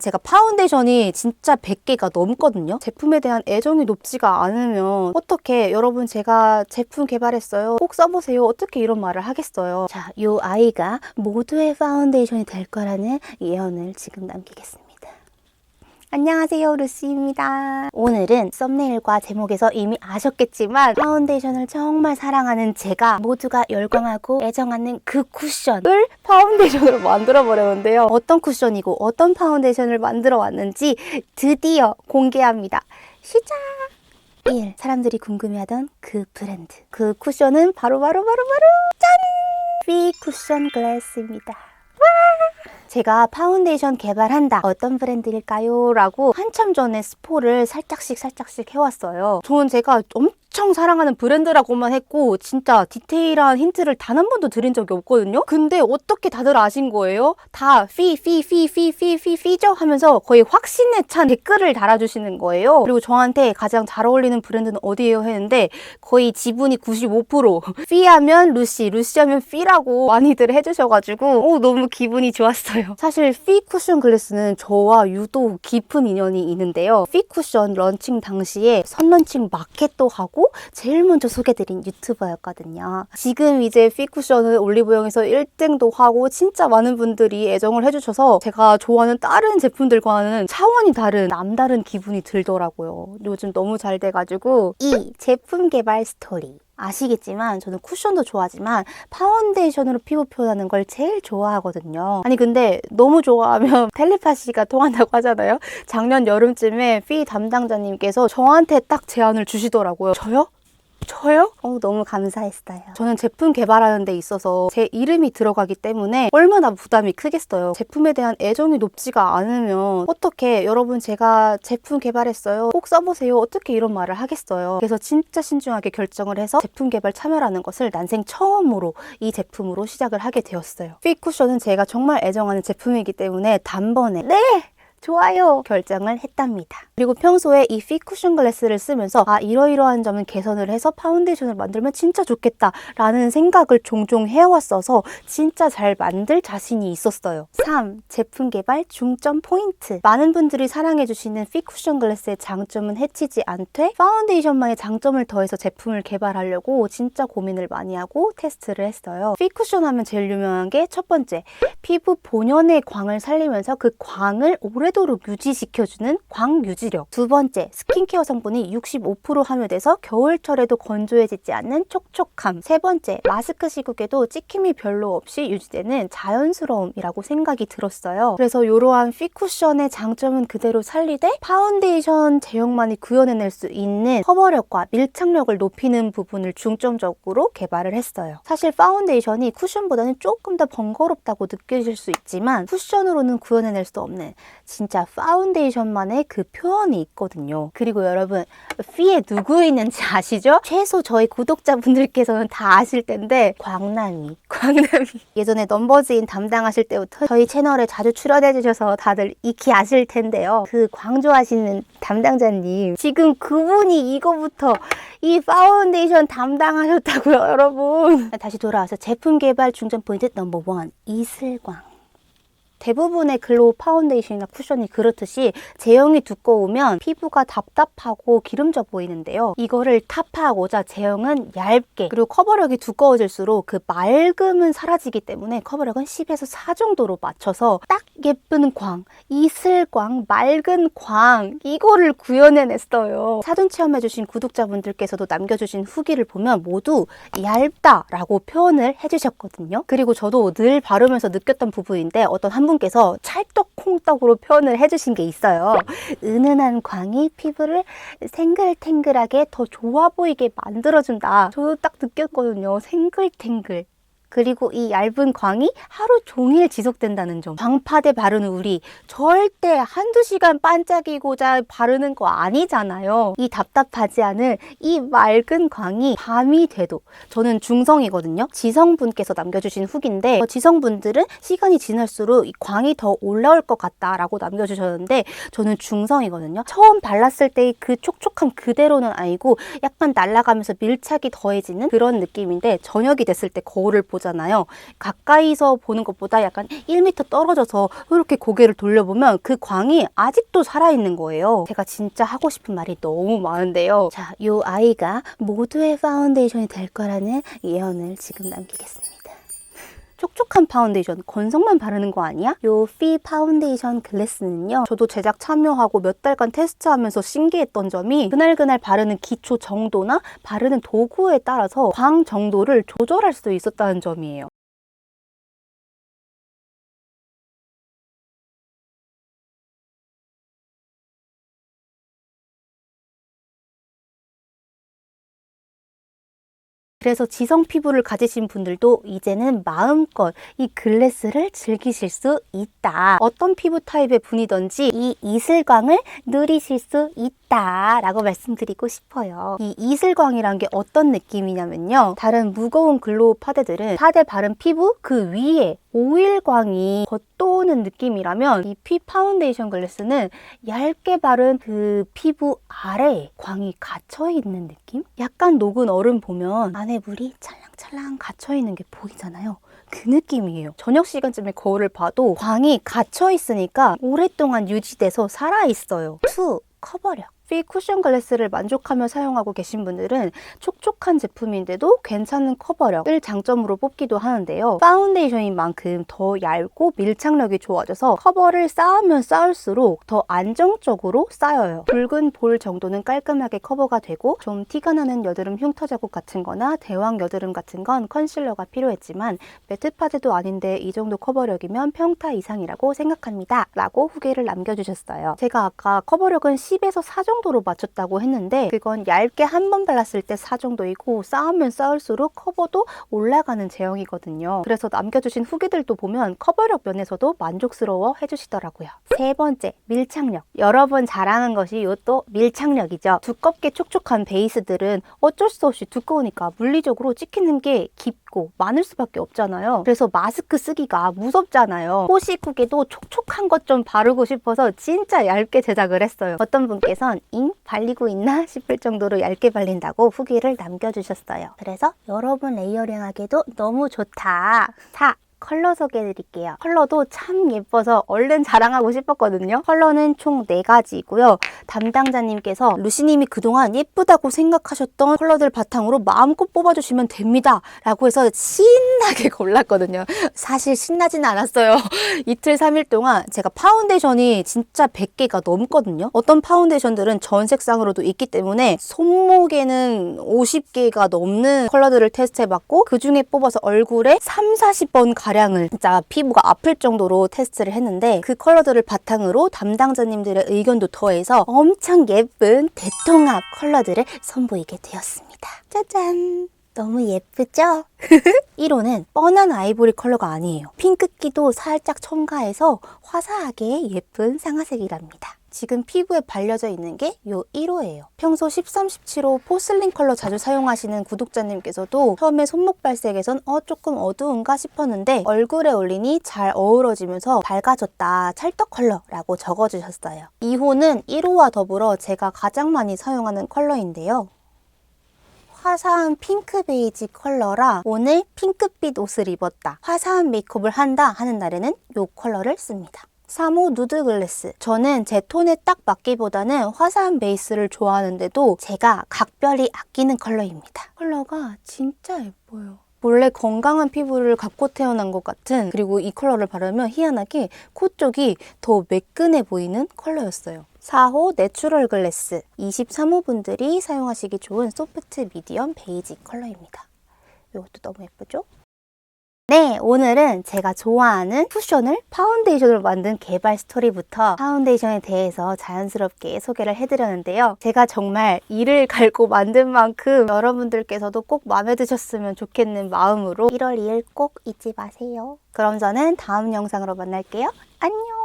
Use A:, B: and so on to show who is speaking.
A: 제가 파운데이션이 진짜 100개가 넘거든요. 제품에 대한 애정이 높지가 않으면 어떻게 여러분 제가 제품 개발했어요. 꼭 써보세요. 어떻게 이런 말을 하겠어요. 자, 요 아이가 모두의 파운데이션이 될 거라는 예언을 지금 남기겠습니다. 안녕하세요, 루시입니다. 오늘은 썸네일과 제목에서 이미 아셨겠지만 파운데이션을 정말 사랑하는 제가 모두가 열광하고 애정하는 그 쿠션을 파운데이션으로 만들어 보려는데요. 어떤 쿠션이고 어떤 파운데이션을 만들어 왔는지 드디어 공개합니다. 시작! 1. 사람들이 궁금해하던 그 브랜드. 그 쿠션은 바로 짠! 피 쿠션 글래스입니다. 제가 파운데이션 개발한다. 어떤 브랜드일까요? 라고 한참 전에 스포를 살짝씩 해왔어요. 저는 제가 엄청 사랑하는 브랜드라고만 했고 진짜 디테일한 힌트를 단 한 번도 드린 적이 없거든요. 근데 어떻게 다들 아신 거예요? 다 피죠? 하면서 거의 확신에 찬 댓글을 달아주시는 거예요. 그리고 저한테 가장 잘 어울리는 브랜드는 어디예요? 했는데 거의 지분이 95% 피하면 루시 하면 피라고 많이들 해주셔가지고 너무 기분이 좋았어요. 사실 피 쿠션 글래스는 저와 유독 깊은 인연이 있는데요. 피 쿠션 런칭 당시에 선런칭 마켓도 하고 제일 먼저 소개드린 유튜버였거든요. 지금 이제 피 쿠션은 올리브영에서 1등도 하고 진짜 많은 분들이 애정을 해주셔서 제가 좋아하는 다른 제품들과는 차원이 다른 남다른 기분이 들더라고요. 요즘 너무 잘 돼가지고. 2. 제품 개발 스토리. 아시겠지만 저는 쿠션도 좋아하지만 파운데이션으로 피부 표현하는 걸 제일 좋아하거든요. 아니 근데 너무 좋아하면 텔레파시가 통한다고 하잖아요. 작년 여름쯤에 피 담당자님께서 저한테 딱 제안을 주시더라고요. 저요? 너무 감사했어요. 저는 제품 개발하는 데 있어서 제 이름이 들어가기 때문에 얼마나 부담이 크겠어요. 제품에 대한 애정이 높지가 않으면 어떻게 여러분 제가 제품 개발했어요. 꼭 써보세요. 어떻게 이런 말을 하겠어요. 그래서 진짜 신중하게 결정을 해서 제품 개발 참여라는 것을 난생 처음으로 이 제품으로 시작을 하게 되었어요. 피 쿠션은 제가 정말 애정하는 제품이기 때문에 단번에 좋아요 결정을 했답니다. 그리고 평소에 이 피 쿠션 글래스를 쓰면서 이러이러한 점은 개선을 해서 파운데이션을 만들면 진짜 좋겠다 라는 생각을 종종 해왔어서 진짜 잘 만들 자신이 있었어요. 3. 제품 개발 중점 포인트. 많은 분들이 사랑해주시는 피 쿠션 글래스의 장점은 해치지 않되 파운데이션만의 장점을 더해서 제품을 개발하려고 진짜 고민을 많이 하고 테스트를 했어요. 피 쿠션 하면 제일 유명한 게 첫 번째, 피부 본연의 광을 살리면서 그 광을 오래도록 유지시켜주는 광 유지력. 두 번째, 스킨케어 성분이 65% 함유돼서 겨울철에도 건조해지지 않는 촉촉함. 세 번째, 마스크 시국에도 찍힘이 별로 없이 유지되는 자연스러움이라고 생각이 들었어요. 그래서 이러한 피 쿠션의 장점은 그대로 살리되 파운데이션 제형만이 구현해낼 수 있는 커버력과 밀착력을 높이는 부분을 중점적으로 개발을 했어요. 사실 파운데이션이 쿠션보다는 조금 더 번거롭다고 느껴질 수 있지만 쿠션으로는 구현해낼 수 없는 진짜 파운데이션만의 그 표현이 있거든요. 그리고 여러분 피에 누구 있는지 아시죠? 최소 저희 구독자분들께서는 다 아실 텐데 광남이 예전에 넘버즈인 담당하실 때부터 저희 채널에 자주 출연해 주셔서 다들 익히 아실 텐데요. 그 광조하시는 담당자님 지금 그분이 이거부터 이 파운데이션 담당하셨다고요, 여러분. 다시 돌아와서 제품 개발 중점 포인트 넘버 1, 이슬광. 대부분의 글로우 파운데이션이나 쿠션이 그렇듯이 제형이 두꺼우면 피부가 답답하고 기름져 보이는데요. 이거를 타파하고자 제형은 얇게, 그리고 커버력이 두꺼워질수록 그 맑음은 사라지기 때문에 커버력은 10에서 4 정도로 맞춰서 딱 예쁜 광, 이슬광, 맑은 광, 이거를 구현해냈어요. 사전 체험해주신 구독자분들께서도 남겨주신 후기를 보면 모두 얇다라고 표현을 해주셨거든요. 그리고 저도 늘 바르면서 느꼈던 부분인데 어떤 한 분께서 찰떡콩떡으로 표현을 해주신 게 있어요. 은은한 광이 피부를 생글탱글하게 더 좋아 보이게 만들어준다. 저도 딱 느꼈거든요. 생글탱글. 그리고 이 얇은 광이 하루 종일 지속된다는 점. 광파데 바르는 우리 절대 한두 시간 반짝이고자 바르는 거 아니잖아요. 이 답답하지 않은 이 맑은 광이 밤이 돼도, 저는 중성이거든요. 지성분께서 남겨주신 후기인데 지성분들은 시간이 지날수록 이 광이 더 올라올 것 같다라고 남겨주셨는데 저는 중성이거든요. 처음 발랐을 때의 그 촉촉함 그대로는 아니고 약간 날아가면서 밀착이 더해지는 그런 느낌인데 저녁이 됐을 때 거울을 보다 보잖아요. 가까이서 보는 것보다 약간 1m 떨어져서 이렇게 고개를 돌려보면 그 광이 아직도 살아있는 거예요. 제가 진짜 하고 싶은 말이 너무 많은데요. 자, 이 아이가 모두의 파운데이션이 될 거라는 예언을 지금 남기겠습니다. 촉촉한 파운데이션, 건성만 바르는 거 아니야? 요 피 파운데이션 글래스는요, 저도 제작 참여하고 몇 달간 테스트하면서 신기했던 점이 그날그날 바르는 기초 정도나 바르는 도구에 따라서 광 정도를 조절할 수 있었다는 점이에요. 그래서 지성 피부를 가지신 분들도 이제는 마음껏 이 글래스를 즐기실 수 있다. 어떤 피부 타입의 분이든지 이 이슬광을 누리실 수 있다 라고 말씀드리고 싶어요. 이 이슬광이란 게 어떤 느낌이냐면요, 다른 무거운 글로우 파데들은 파데 바른 피부 그 위에 오일광이 겉도는 느낌이라면 이 피 파운데이션 글래스는 얇게 바른 그 피부 아래에 광이 갇혀있는 느낌? 약간 녹은 얼음 보면 안에 물이 찰랑찰랑 갇혀있는 게 보이잖아요. 그 느낌이에요. 저녁 시간쯤에 거울을 봐도 광이 갇혀있으니까 오랫동안 유지돼서 살아있어요. 2. 커버력. 피 쿠션 글래스를 만족하며 사용하고 계신 분들은 촉촉한 제품인데도 괜찮은 커버력을 장점으로 뽑기도 하는데요. 파운데이션인 만큼 더 얇고 밀착력이 좋아져서 커버를 쌓으면 쌓을수록 더 안정적으로 쌓여요. 붉은 볼 정도는 깔끔하게 커버가 되고 좀 티가 나는 여드름 흉터 자국 같은 거나 대왕 여드름 같은 건 컨실러가 필요했지만 매트 파데도 아닌데 이 정도 커버력이면 평타 이상이라고 생각합니다 라고 후기를 남겨주셨어요. 제가 아까 커버력은 10에서 4 정도로 맞췄다고 했는데 그건 얇게 한 번 발랐을 때 4 정도이고 쌓으면 쌓을수록 커버도 올라가는 제형이거든요. 그래서 남겨주신 후기들도 보면 커버력 면에서도 만족스러워 해주시더라고요. 3번째, 밀착력. 여러 번 자랑한 것이 이것도 밀착력이죠. 두껍게 촉촉한 베이스들은 어쩔 수 없이 두꺼우니까 물리적으로 찍히는 게 깊고 많을 수밖에 없잖아요. 그래서 마스크 쓰기가 무섭잖아요. 호시쿠게도 촉촉한 것 좀 바르고 싶어서 진짜 얇게 제작을 했어요. 어떤 분께선 발리고 있나 싶을 정도로 얇게 발린다고 후기를 남겨주셨어요. 그래서 여러분 레이어링하기도 너무 좋다. 4. 컬러 소개해드릴게요. 컬러도 참 예뻐서 얼른 자랑하고 싶었거든요. 컬러는 총 4가지이고요. 담당자님께서 루시님이 그동안 예쁘다고 생각하셨던 컬러들 바탕으로 마음껏 뽑아주시면 됩니다 라고 해서 신나게 골랐거든요. 사실 신나지는 않았어요. 이틀 3일 동안 제가 파운데이션이 진짜 100개가 넘거든요. 어떤 파운데이션들은 전 색상으로도 있기 때문에 손목에는 50개가 넘는 컬러들을 테스트해봤고 그 중에 뽑아서 얼굴에 30-40번 가량을 진짜 피부가 아플 정도로 테스트를 했는데 그 컬러들을 바탕으로 담당자님들의 의견도 더해서 엄청 예쁜 대통합 컬러들을 선보이게 되었습니다. 짜잔! 너무 예쁘죠? 1호는 뻔한 아이보리 컬러가 아니에요. 핑크기도 살짝 첨가해서 화사하게 예쁜 상아색이랍니다. 지금 피부에 발려져 있는 게 요 1호예요. 평소 13, 17호 포슬린 컬러 자주 사용하시는 구독자님께서도 처음에 손목 발색에선 조금 어두운가 싶었는데 얼굴에 올리니 잘 어우러지면서 밝아졌다, 찰떡 컬러라고 적어주셨어요. 2호는 1호와 더불어 제가 가장 많이 사용하는 컬러인데요. 화사한 핑크 베이지 컬러라 오늘 핑크빛 옷을 입었다, 화사한 메이크업을 한다 하는 날에는 이 컬러를 씁니다. 3호 누드 글래스. 저는 제 톤에 딱 맞기보다는 화사한 베이스를 좋아하는데도 제가 각별히 아끼는 컬러입니다. 컬러가 진짜 예뻐요. 원래 건강한 피부를 갖고 태어난 것 같은, 그리고 이 컬러를 바르면 희한하게 코 쪽이 더 매끈해 보이는 컬러였어요. 4호 내추럴 글래스. 23호 분들이 사용하시기 좋은 소프트 미디엄 베이지 컬러입니다. 이것도 너무 예쁘죠? 네, 오늘은 제가 좋아하는 쿠션을 파운데이션으로 만든 개발 스토리부터 파운데이션에 대해서 자연스럽게 소개를 해드렸는데요. 제가 정말 이를 갈고 만든 만큼 여러분들께서도 꼭 마음에 드셨으면 좋겠는 마음으로 1월 2일 꼭 잊지 마세요. 그럼 저는 다음 영상으로 만날게요. 안녕!